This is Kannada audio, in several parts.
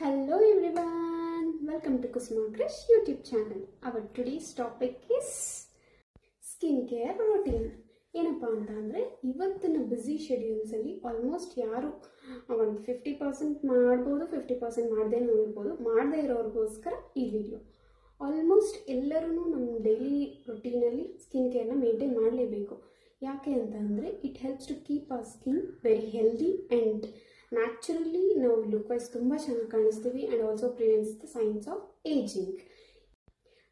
Hello everyone, welcome to Kusma Krish YouTube channel. Our today's topic is skincare routine. ಏನಪ್ಪ ಅಂತ ಅಂದರೆ ಇವತ್ತಿನ ಬ್ಯುಸಿ ಶೆಡ್ಯೂಲ್ಸಲ್ಲಿ ಆಲ್ಮೋಸ್ಟ್ ಯಾರು ಒಂದು 50% ಮಾಡ್ಬೋದು, 50% ಮಾಡದೇನೂ ಇರ್ಬೋದು. ಮಾಡದೇ ಇರೋರಿಗೋಸ್ಕರ ಈ ವಿಡಿಯೋ. ಆಲ್ಮೋಸ್ಟ್ ಎಲ್ಲರೂ ನಮ್ಮ ಡೈಲಿ ರೊಟೀನಲ್ಲಿ ಸ್ಕಿನ್ ಕೇರ್ನ ಮೇಂಟೈನ್ ಮಾಡಲೇಬೇಕು. ಯಾಕೆ ಅಂತ ಅಂದರೆ it helps to keep our skin very healthy and naturally ನಾವು ಲುಕ್ ವೈಸ್ ತುಂಬ ಚೆನ್ನಾಗಿ ಕಾಣಿಸ್ತೀವಿ and also prevents the signs of ageing.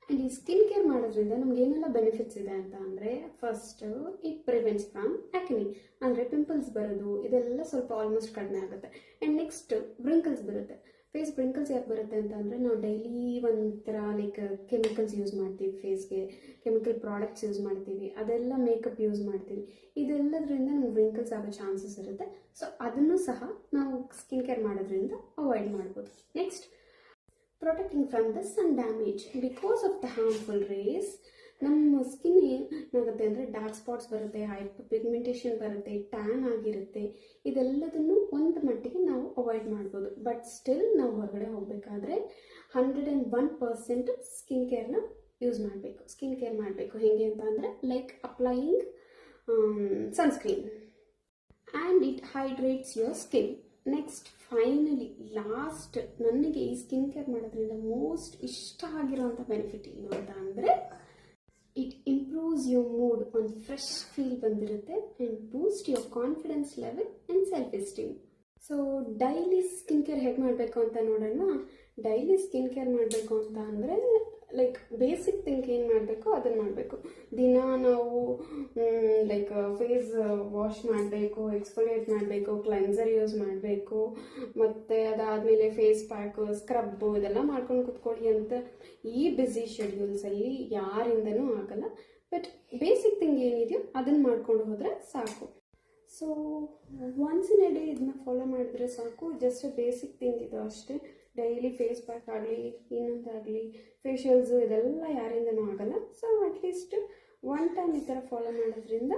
And ಈ ಸ್ಕಿನ್ ಕೇರ್ ಮಾಡೋದ್ರಿಂದ ನಮ್ಗೆ ಏನೆಲ್ಲ ಬೆನಿಫಿಟ್ಸ್ ಇದೆ ಅಂತ ಅಂದರೆ, first it prevents from acne, ಅಂದರೆ ಪಿಂಪಲ್ಸ್ ಬರೋದು ಇದೆಲ್ಲ ಸ್ವಲ್ಪ ಆಲ್ಮೋಸ್ಟ್ ಕಡಿಮೆ ಆಗುತ್ತೆ. ಆ್ಯಂಡ್ ನೆಕ್ಸ್ಟ್ ಬ್ರಿಂಕಲ್ಸ್ ಬರುತ್ತೆ. ಫೇಸ್ ಬ್ರಿಂಕಲ್ಸ್ ಯಾಕೆ ಬರುತ್ತೆ ಅಂತ ಅಂದರೆ, ನಾವು ಡೈಲಿ ಒಂಥರ ಲೈಕ್ ಕೆಮಿಕಲ್ಸ್ ಯೂಸ್ ಮಾಡ್ತೀವಿ, ಫೇಸ್ಗೆ ಕೆಮಿಕಲ್ ಪ್ರಾಡಕ್ಟ್ಸ್ ಯೂಸ್ ಮಾಡ್ತೀವಿ, ಅದೆಲ್ಲ ಮೇಕಪ್ ಯೂಸ್ ಮಾಡ್ತೀವಿ. ಇದೆಲ್ಲದರಿಂದ ನಮ್ಗೆ ಬ್ರಿಂಕಲ್ಸ್ ಆಗೋ ಚಾನ್ಸಸ್ ಇರುತ್ತೆ. ಸೊ ಅದನ್ನು ಸಹ ನಾವು ಸ್ಕಿನ್ ಕೇರ್ ಮಾಡೋದ್ರಿಂದ ಅವಾಯ್ಡ್ ಮಾಡ್ಬೋದು. Next, protecting from the sun damage because of the harmful rays. ನಮ್ಮ ಸ್ಕಿನ್ ಏನಾಗುತ್ತೆ ಅಂದರೆ ಡಾರ್ಕ್ ಸ್ಪಾಟ್ಸ್ ಬರುತ್ತೆ, ಹೈಪರ್ ಪಿಗ್ಮೆಂಟೇಷನ್ ಬರುತ್ತೆ, ಟ್ಯಾನ್ ಆಗಿರುತ್ತೆ. ಇದೆಲ್ಲದನ್ನು ಒಂದು ಮಟ್ಟಿಗೆ ನಾವು ಅವಾಯ್ಡ್ ಮಾಡ್ಬೋದು. ಬಟ್ ಸ್ಟಿಲ್ ನಾವು ಹೊರಗಡೆ ಹೋಗಬೇಕಾದ್ರೆ 101% ಸ್ಕಿನ್ ಕೇರ್ನ ಯೂಸ್ ಮಾಡಬೇಕು. ಸ್ಕಿನ್ ಕೇರ್ ಮಾಡಬೇಕು ಹೇಗೆ ಅಂತ ಅಂದರೆ, like applying sunscreen and it hydrates your skin. Next finally last, ನನಗೆ ಈ ಸ್ಕಿನ್ ಕೇರ್ ಮಾಡೋದ್ರಿಂದ ಮೋಸ್ಟ್ ಇಷ್ಟ ಆಗಿರೋಂಥ ಬೆನಿಫಿಟ್ ಏನು ಅಂತ ಅಂದರೆ, ಇಟ್ ಇಂಪ್ರೂವ್ಸ್ ಯುವರ್ ಮೂಡ್, ಒಂದು ಫ್ರೆಶ್ ಫೀಲ್ ಬಂದಿರುತ್ತೆ and Boost your confidence level and self esteem. So daily skin care ಹೇಗೆ ಮಾಡಬೇಕು ಅಂತ ನೋಡೋಣ. ಡೈಲಿ ಸ್ಕಿನ್ ಕೇರ್ ಮಾಡಬೇಕು ಅಂತ ಅಂದರೆ ಲೈಕ್ ಬೇಸಿಕ್ ಥಿಂಗ್ ಏನು ಮಾಡಬೇಕು ಅದನ್ನು ಮಾಡಬೇಕು. ದಿನ ನಾವು ಲೈಕ್ ಫೇಸ್ ವಾಶ್ ಮಾಡಬೇಕು, ಎಕ್ಸ್ಫೋಲಿಯೇಟ್ ಮಾಡಬೇಕು, ಕ್ಲೆನ್ಸರ್ ಯೂಸ್ ಮಾಡಬೇಕು, ಮತ್ತು ಅದಾದಮೇಲೆ ಫೇಸ್ ಪ್ಯಾಕು, ಸ್ಕ್ರಬ್ಬು ಇದೆಲ್ಲ ಮಾಡ್ಕೊಂಡು ಕೂತ್ಕೊಳ್ಳಿ ಅಂತ ಈ ಬ್ಯುಸಿ ಶೆಡ್ಯೂಲ್ಸಲ್ಲಿ ಯಾರಿಂದನೂ ಆಗಲ್ಲ. ಬಟ್ ಬೇಸಿಕ್ ಥಿಂಗ್ ಏನಿದೆಯೋ ಅದನ್ನು ಮಾಡ್ಕೊಂಡು ಹೋದರೆ ಸಾಕು. So once in a day ಇದನ್ನ ಫಾಲೋ ಮಾಡಿದ್ರೆ ಸಾಕು. ಜಸ್ಟ್ ಬೇಸಿಕ್ ಥಿಂಗ್ ಇದು ಅಷ್ಟೇ. ಡೈಲಿ ಫೇಸ್ ಪ್ಯಾಕ್ ಆಗಲಿ ಇನ್ನೊಂದಾಗಲಿ ಫೇಶಿಯಲ್ಸು ಇದೆಲ್ಲ ಯಾರಿಂದನೂ ಆಗಲ್ಲ. ಸೊ ಅಟ್ಲೀಸ್ಟ್ ಒನ್ ಟೈಮ್ ಈ ಥರ ಫಾಲೋ ಮಾಡೋದ್ರಿಂದ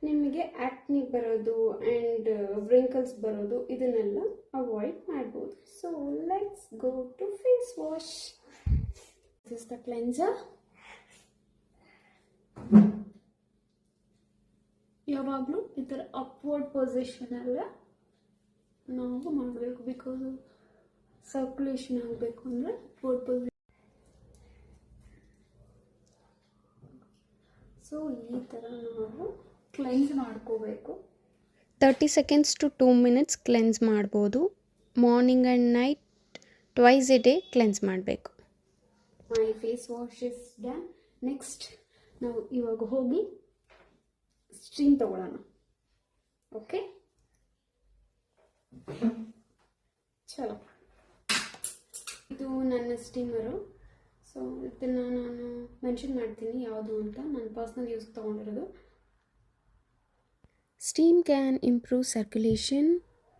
ನಿಮಗೆ ಆ್ಯಕ್ನಿ ಬರೋದು ಆ್ಯಂಡ್ ವ್ರಿಂಕಲ್ಸ್ ಬರೋದು ಇದನ್ನೆಲ್ಲ ಅವಾಯ್ಡ್ ಮಾಡ್ಬೋದು. So let's go to face wash. This is the cleanser. ಯಾವಾಗಲೂ ಈ ಥರ ಅಪ್ವರ್ಡ್ ಪೊಸಿಷನಲ್ಲೇ ನಾವು ಮಾಡಬೇಕು, ಬಿಕಾಸ್ ಸರ್ಕ್ಯುಲೇಷನ್ ಆಗಬೇಕು ಅಂದರೆ ಅಪ್ವರ್ಡ್ ಪೊಸಿಷನ್. ಸೊ ಈ ಥರ ನಾವು ಕ್ಲೆನ್ಸ್ ಮಾಡ್ಕೋಬೇಕು. 30 seconds to 2 minutes ಕ್ಲೆನ್ಸ್ ಮಾಡ್ಬೋದು. Morning and night twice a day cleanse ಮಾಡಬೇಕು. My face wash is done. Next ನಾವು ಇವಾಗ ಹೋಗಿ ಸ್ಟೀಮ್ ತಗೊಳ್ಳೋಣ. ಓಕೆ, ಚಲೋ. ಇದು ನನ್ನ ಸ್ಟೀಮರು. ಸೊ ಇದನ್ನು ನಾನು ಮೆನ್ಷನ್ ಮಾಡ್ತೀನಿ ಯಾವುದು ಅಂತ. ನಾನು ಪರ್ಸ್ನಲ್ ಯೂಸ್ ತೊಗೊಂಡಿರೋದು. Steam can improve circulation,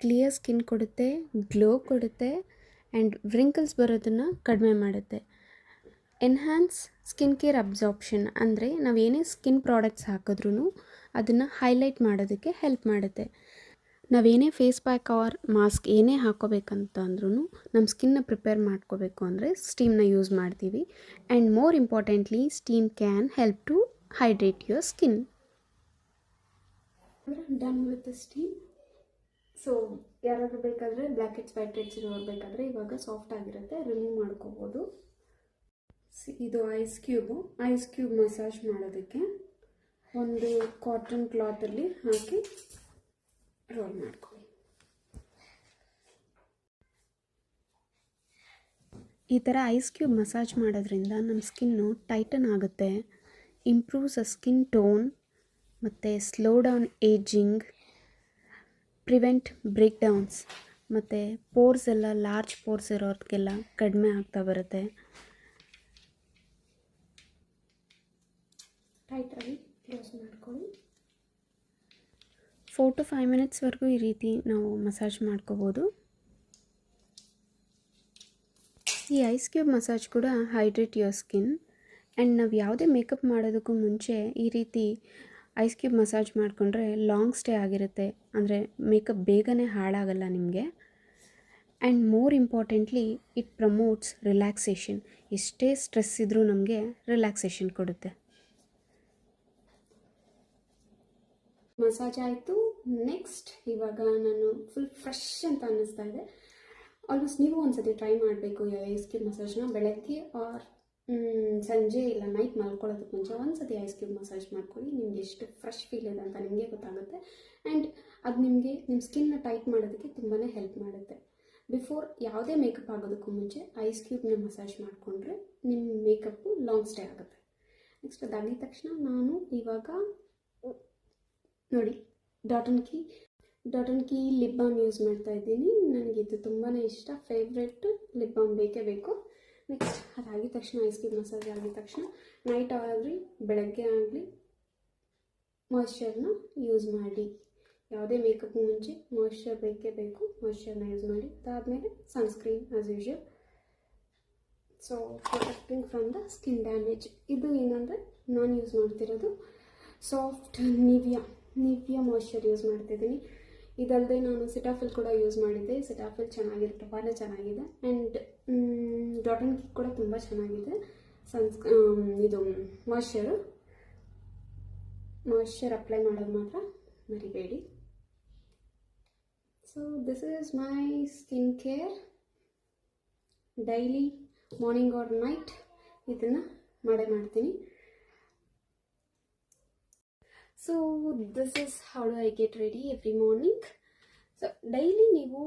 clear skin ಕೊಡುತ್ತೆ, ಗ್ಲೋ ಕೊಡುತ್ತೆ ಆ್ಯಂಡ್ ವ್ರಿಂಕಲ್ಸ್ ಬರೋದನ್ನು ಕಡಿಮೆ ಮಾಡುತ್ತೆ. ಎನ್ಹ್ಯಾನ್ಸ್ ಸ್ಕಿನ್ ಕೇರ್ ಅಬ್ಸಾರ್ಪ್ಷನ್, ಅಂದರೆ ನಾವೇನೇ ಸ್ಕಿನ್ ಪ್ರಾಡಕ್ಟ್ಸ್ ಹಾಕಿದ್ರೂ ಅದನ್ನು ಹೈಲೈಟ್ ಮಾಡೋದಕ್ಕೆ ಹೆಲ್ಪ್ ಮಾಡುತ್ತೆ. ನಾವೇನೇ ಫೇಸ್ ಪ್ಯಾಕ್ ಆರ್ ಮಾಸ್ಕ್ ಏನೇ ಹಾಕೋಬೇಕಂತ ಅಂದ್ರೂ ನಮ್ಮ ಸ್ಕಿನ್ನ ಪ್ರಿಪೇರ್ ಮಾಡ್ಕೋಬೇಕು ಅಂದರೆ ಸ್ಟೀಮ್ನ ಯೂಸ್ ಮಾಡ್ತೀವಿ. And more importantly steam can help to hydrate your skin. Done with the steam. So ಯಾರಾದರೂ ಬೇಕಾದರೆ ಬ್ಲ್ಯಾಕ್ ಹೆಡ್ಸ್ ವೈಟ್ ಹೆಡ್ಸ್ ಇರೋರು ಬೇಕಾದರೆ ಇವಾಗ ಸಾಫ್ಟ್ ಆಗಿರುತ್ತೆ, ರಿಮೂವ್ ಮಾಡ್ಕೋಬೋದು. ಇದು ಐಸ್ ಕ್ಯೂಬ್ ಮಸಾಜ್ ಮಾಡೋದಕ್ಕೆ ಒಂದು ಕಾಟನ್ ಕ್ಲಾತಲ್ಲಿ ಹಾಕಿ ರೋಲ್ ಮಾಡ್ಕೊಳ್ಳಿ. ಈ ಥರ ಐಸ್ ಕ್ಯೂಬ್ ಮಸಾಜ್ ಮಾಡೋದ್ರಿಂದ ನಮ್ಮ ಸ್ಕಿನ್ನು ಟೈಟನ್ ಆಗುತ್ತೆ, ಇಂಪ್ರೂವ್ಸ್ ಅ ಸ್ಕಿನ್ ಟೋನ್, ಮತ್ತು slow down ageing, prevent breakdowns, ಮತ್ತು ಪೋರ್ಸ್ ಎಲ್ಲ ಲಾರ್ಜ್ ಪೋರ್ಸ್ ಇರೋದಕ್ಕೆಲ್ಲ ಕಡಿಮೆ ಆಗ್ತಾ ಬರುತ್ತೆ. ಟೈಟಾಗಿ ಕ್ಲೋಸ್ ಮಾಡ್ಕೊಳ್ಳಿ. 4 to 5 minutesವರೆಗೂ ಈ ರೀತಿ ನಾವು ಮಸಾಜ್ ಮಾಡ್ಕೋಬೋದು. ಈ ಐಸ್ ಕ್ಯೂಬ್ ಮಸಾಜ್ ಕೂಡ ಹೈಡ್ರೇಟ್ ಯುವರ್ ಸ್ಕಿನ್. ಆ್ಯಂಡ್ ನಾವು ಯಾವುದೇ ಮೇಕಪ್ ಮಾಡೋದಕ್ಕೂ ಮುಂಚೆ ಈ ರೀತಿ ಐಸ್ ಕ್ಯೂಬ್ ಮಸಾಜ್ ಮಾಡಿಕೊಂಡ್ರೆ ಲಾಂಗ್ ಸ್ಟೇ ಆಗಿರುತ್ತೆ, ಅಂದರೆ ಮೇಕಪ್ ಬೇಗನೆ ಹಾಳಾಗಲ್ಲ ನಿಮಗೆ. And more importantly it promotes relaxation. ಎಷ್ಟೇ ಸ್ಟ್ರೆಸ್ ಇದ್ದರೂ ನಮಗೆ ರಿಲ್ಯಾಕ್ಸೇಷನ್ ಕೊಡುತ್ತೆ. ಮಸಾಜ್ ಆಯಿತು. ನೆಕ್ಸ್ಟ್ ಇವಾಗ ನಾನು ಫುಲ್ ಫ್ರೆಶ್ ಅಂತ ಅನ್ನಿಸ್ತಾ ಇದೆ. ಆಲ್ಮೋಸ್ಟ್ ನೀವು ಒಂದ್ಸತಿ ಟ್ರೈ ಮಾಡಬೇಕು ಈ ಐಸ್ ಕ್ಯೂಬ್ ಮಸಾಜ್ನ. ಬೆಳಗ್ಗೆ ಆರ್ ಸಂಜೆ ಇಲ್ಲ ನೈಟ್ ಮಲ್ಕೊಳ್ಳೋದಕ್ಕೆ ಮುಂಚೆ ಒಂದ್ಸತಿ ಐಸ್ ಕ್ಯೂಬ್ ಮಸಾಜ್ ಮಾಡ್ಕೊಳ್ಳಿ. ನಿಮ್ಗೆ ಎಷ್ಟು ಫ್ರೆಶ್ ಫೀಲ್ ಇದೆ ಅಂತ ನಿಮಗೆ ಗೊತ್ತಾಗುತ್ತೆ. ಆ್ಯಂಡ್ ಅದು ನಿಮಗೆ ನಿಮ್ಮ ಸ್ಕಿನ್ನ ಟೈಟ್ ಮಾಡೋದಕ್ಕೆ ತುಂಬಾ ಹೆಲ್ಪ್ ಮಾಡುತ್ತೆ. ಬಿಫೋರ್ ಯಾವುದೇ ಮೇಕಪ್ ಆಗೋದಕ್ಕೂ ಮುಂಚೆ ಐಸ್ ಕ್ಯೂಬ್ನ ಮಸಾಜ್ ಮಾಡಿಕೊಂಡ್ರೆ ನಿಮ್ಮ ಮೇಕಪ್ಪು ಲಾಂಗ್ ಸ್ಟೇ ಆಗುತ್ತೆ. ನೆಕ್ಸ್ಟ್ ಅದಾಗಿದ ತಕ್ಷಣ ನಾನು ಇವಾಗ ನೋಡಿ dot and key lip balm use ಮಾಡ್ತಾ ಇದ್ದೀನಿ. ನನಗಿದು ತುಂಬಾ ಇಷ್ಟ, ಫೇವ್ರೆಟ್ ಲಿಪ್ ಬಾಮ್ ಬೇಕೇ ಬೇಕು. ನೆಕ್ಸ್ಟ್ ಅದಾಗಿದ ತಕ್ಷಣ ಐಸ್ ಕ್ಯೂಬ್ ಮಸಾಜ್ ಆಗಿದ ತಕ್ಷಣ ನೈಟ್ ಆಗಲಿ ಬೆಳಗ್ಗೆ ಆಗಲಿ ಮಾಯ್ಶ್ಚರ್ನ ಯೂಸ್ ಮಾಡಿ. ಯಾವುದೇ ಮೇಕಪ್ ಮುಂಚೆ ಮಾಯ್ಶ್ಚರ್ ಬೇಕೇ ಬೇಕು, ಮಾಯ್ಶ್ಚರ್ನ ಯೂಸ್ ಮಾಡಿ. ಅದಾದಮೇಲೆ sunscreen as usual. So protecting from the skin damage. ಇದು ಏನಂದರೆ ನಾನು ಯೂಸ್ ಮಾಡ್ತಿರೋದು ಸಾಫ್ಟ್ ನಿವಿಯಾ ಮಾಯ್ಶ್ಚರ್ ಯೂಸ್ ಮಾಡ್ತಿದ್ದೀನಿ. ಇದಲ್ಲದೆ ನಾನು ಸಿಟಾಫಿಲ್ ಕೂಡ ಯೂಸ್ ಮಾಡಿದ್ದೆ. ಸಿಟಾಫಿಲ್ ಚೆನ್ನಾಗಿದೆ, ತುಂಬಾ ಚೆನ್ನಾಗಿದೆ. ಆ್ಯಂಡ್ ಡಾಟ್ ಆ್ಯಂಡ್ ಕೀ ಕೂಡ ತುಂಬ ಚೆನ್ನಾಗಿದೆ. ಇದು ಮಾಯ್ಶ್ಚರ್ ಅಪ್ಲೈ ಮಾಡೋದು ಮಾತ್ರ ಮರಿಬೇಡಿ. So this is my skin care. Daily morning or night ಇದನ್ನು ಮಾಡ್ತೀನಿ. So this is how do I get ready every morning. So daily ನೀವು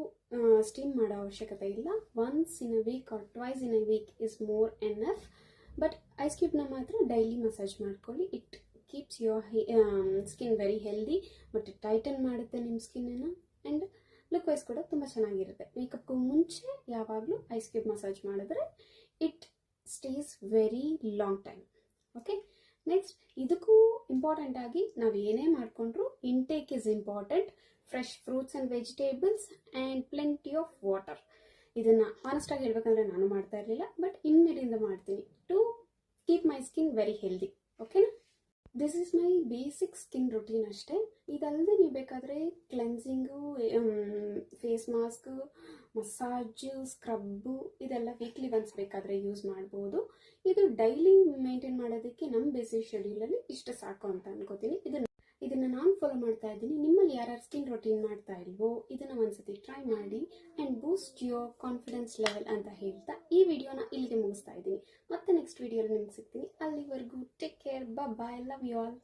ಸ್ಟೀಮ್ ಮಾಡೋ ಅವಶ್ಯಕತೆ ಇಲ್ಲ. Once in a week or twice in a week is more enough. But ice ಕ್ಯೂಬ್ನ ಮಾತ್ರ ಡೈಲಿ ಮಸಾಜ್ ಮಾಡ್ಕೊಳ್ಳಿ. It keeps your skin very healthy. But tighten ಮಾಡುತ್ತೆ ನಿಮ್ಮ ಸ್ಕಿನ್ನನ್ನು. ಆ್ಯಂಡ್ ಲುಕ್ ವೈಸ್ ಕೂಡ ತುಂಬ ಚೆನ್ನಾಗಿರುತ್ತೆ. ಮೇಕಪ್ಗೂ ಮುಂಚೆ ಯಾವಾಗಲೂ ಐಸ್ ಕ್ಯೂಬ್ ಮಸಾಜ್ ಮಾಡಿದ್ರೆ it stays very long time. Okay, next ಇದಕ್ಕೂ ಇಂಪಾರ್ಟೆಂಟ್ ಆಗಿ ನಾವು ಏನೇ ಮಾಡಿಕೊಂಡ್ರು intake is important. Fresh fruits and vegetables and plenty of water. ಇದನ್ನು ಆನೆಸ್ಟಾಗಿ ಹೇಳ್ಬೇಕಂದ್ರೆ ನಾನು ಮಾಡ್ತಾ ಇರಲಿಲ್ಲ, ಬಟ್ ಇನ್ಮೇಲಿಂದ ಮಾಡ್ತೀನಿ to keep my skin very healthy. ಓಕೆನಾ? This is my basic skin routine ಅಷ್ಟೇ. ಇದಲ್ಲದೆ ನೀವು ಬೇಕಾದರೆ cleansing, face mask, massage, scrub ಇದೆಲ್ಲ ವೀಕ್ಲಿ ಒನ್ಸ್ ಬೇಕಾದರೆ ಯೂಸ್ ಮಾಡ್ಬೋದು. ಇದು ಡೈಲಿ ಮೇಂಟೈನ್ ಮಾಡೋದಕ್ಕೆ ನಮ್ಮ ಬ್ಯುಸಿ ಶೆಡ್ಯೂಲಲ್ಲಿ ಇಷ್ಟು ಸಾಕು ಅಂತ ಅನ್ಕೋತೀನಿ. ಇದನ್ನು ನಾನು ಫಾಲೋ ಮಾಡ್ತಾ ಇದ್ದೀನಿ. ನಿಮ್ಮಲ್ಲಿ ಯಾರು ಸ್ಕಿನ್ ರುಟೀನ್ ಮಾಡ್ತಾ ಇಲ್ವೋ ಇದನ್ನು ಒಂದ್ಸತಿ ಟ್ರೈ ಮಾಡಿ and Boost your confidence level ಅಂತ ಹೇಳ್ತಾ ಈ ವಿಡಿಯೋನ ಇಲ್ಲಿಗೆ ಮುಗಿಸ್ತಾ ಇದ್ದೀನಿ. ಮತ್ತೆ ನೆಕ್ಸ್ಟ್ ವಿಡಿಯೋಲಿ ನಿಮ್ಗೆ ಸಿಗ್ತೀನಿ. ಅಲ್ಲಿವರೆಗೂ take care, bye, love you all.